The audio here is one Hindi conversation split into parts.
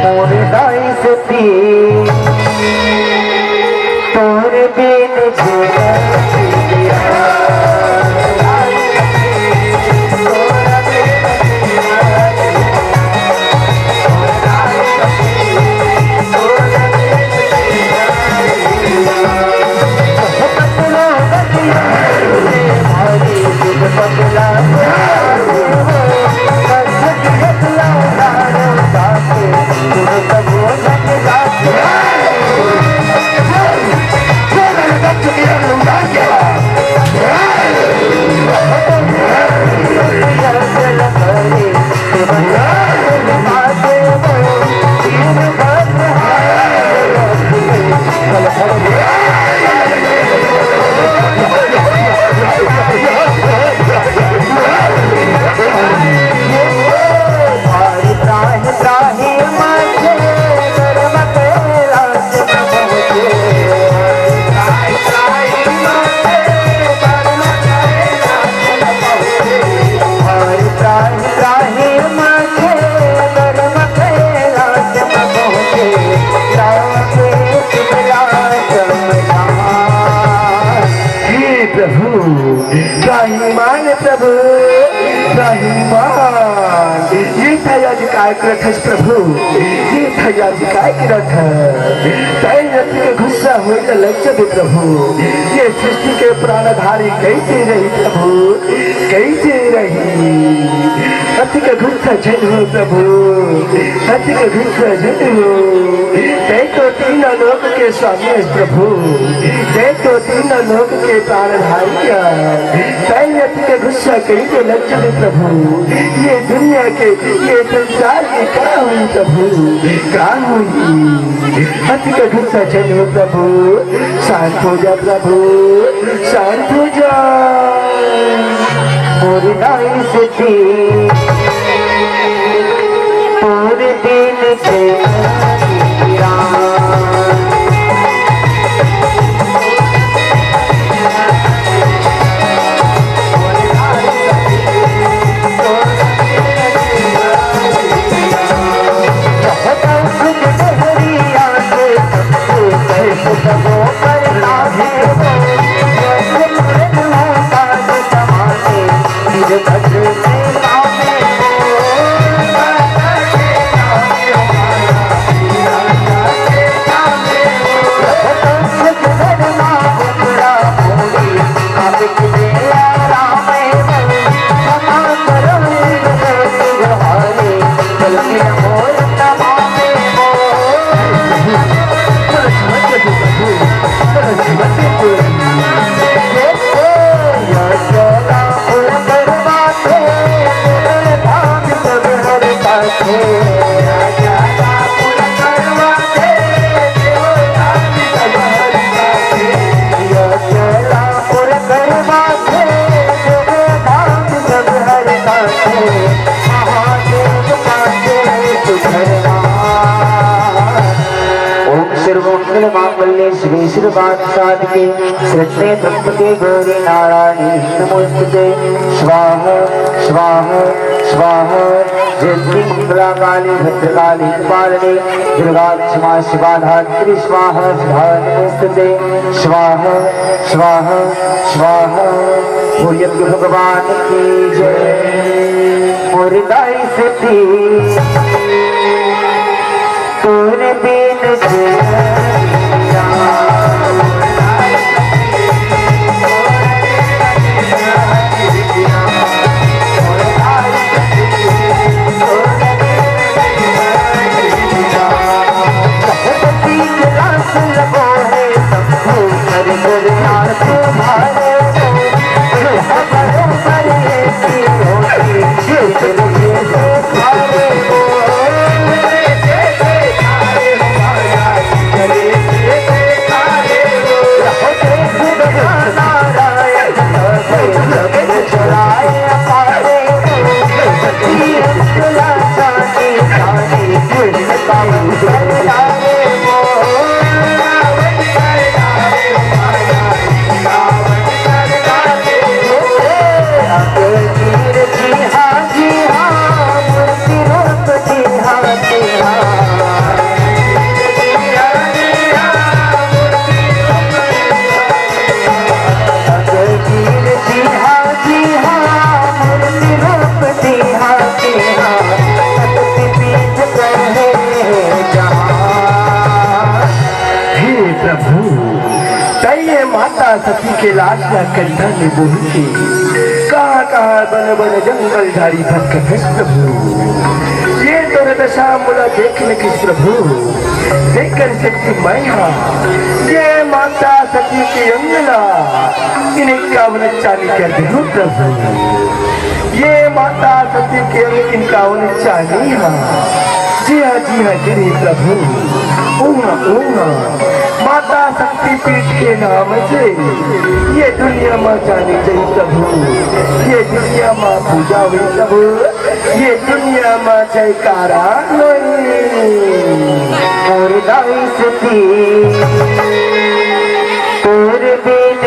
मोरे दाई से पी तोरे बिन प्रभु रहीमान ये थया जी काय करत है प्रभु ये थया जी काय करत है तय नती के गुस्सा हो तो लज्जा दे प्रभु ये सृष्टि के प्राणधारी कैसे रही प्रभु कैसे रही सत्य के गुस्सा जन हो प्रभु सत्य के गुस्सा जन हो तय तो तीन लोक के स्वामी है प्रभु तय तो तीन लोक के प्राणधारी तय नती के गुस्सा कैसे लज्जा दे प्रभु ये दुनिया के ये संसार की क्या हुई प्रभु क्या हुई सत्य का गुस्सा चलो प्रभु शांत हो जा प्रभु शांत हो जा मोरी नाई से थी पूरे दिन से श्री श्रीवाद साधके सृष्टे तत्पते गौरी नारायणी नमोस्तुते स्वाहा स्वाहा स्वाहा जयंती मंगला काली भद्रकाली कपालिनी दुर्गा क्षमा शिवा धात्री स्वाहा स्वाहा नमोस्तुते स्वाहा स्वाहा स्वाहा बोलिए भगवान की जय मोरी दाई से थी तूने बिन Hare सती के लाश या कंधा में बोल के कहाँ कहाँ बन बन जंगल झाड़ी भटक प्रभु। ये दुर्दशा मुला देखने की प्रभु, देखकर शक्ति मैया ये माता सती की अंगना इन्हें कावन चाली कर दे प्रभु। ये माता सती के अंग कावन चाली जी हाँ गिरी प्रभु। ऊना ऊना माता शक्ति पीठ के नाम से ये दुनिया माँ जानी चाहिए प्रभु। ये दुनिया माँ पूजा हुई प्रभु। ये दुनिया माँ जयकारा और दाई सती तोर बिन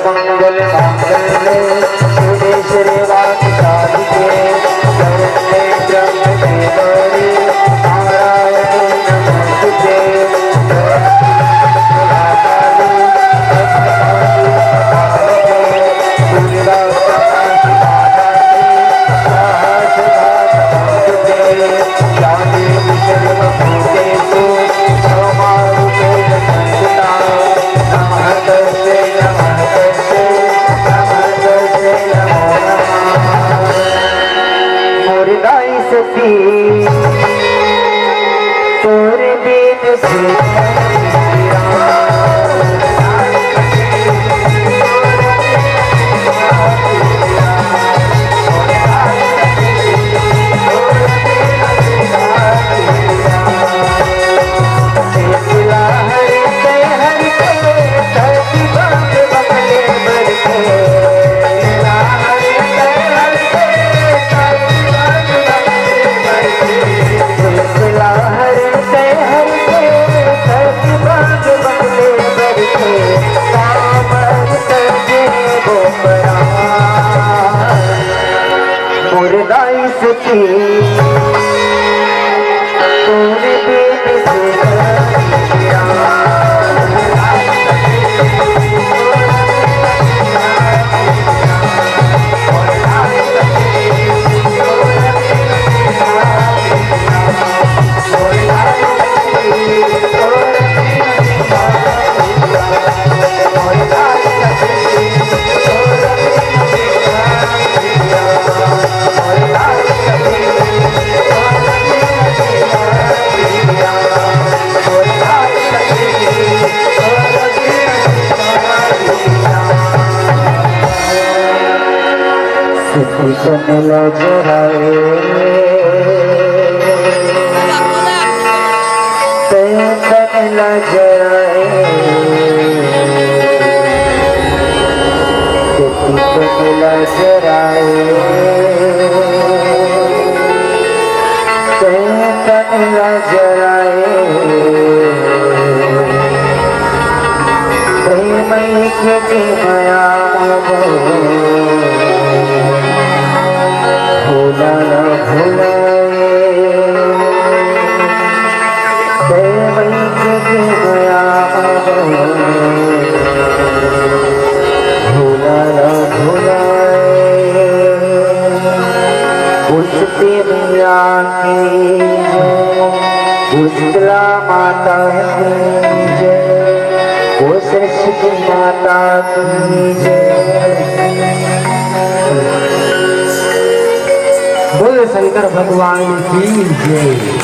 मंगल मांगल्ये शिवे श्रीवास साधिके शरण्ये त्र्यंबके गौरी नारायणे नमोस्तुते। तोरे बिन से माता वो सरस्वती माता की जय। बोल शंकर भगवान की जय।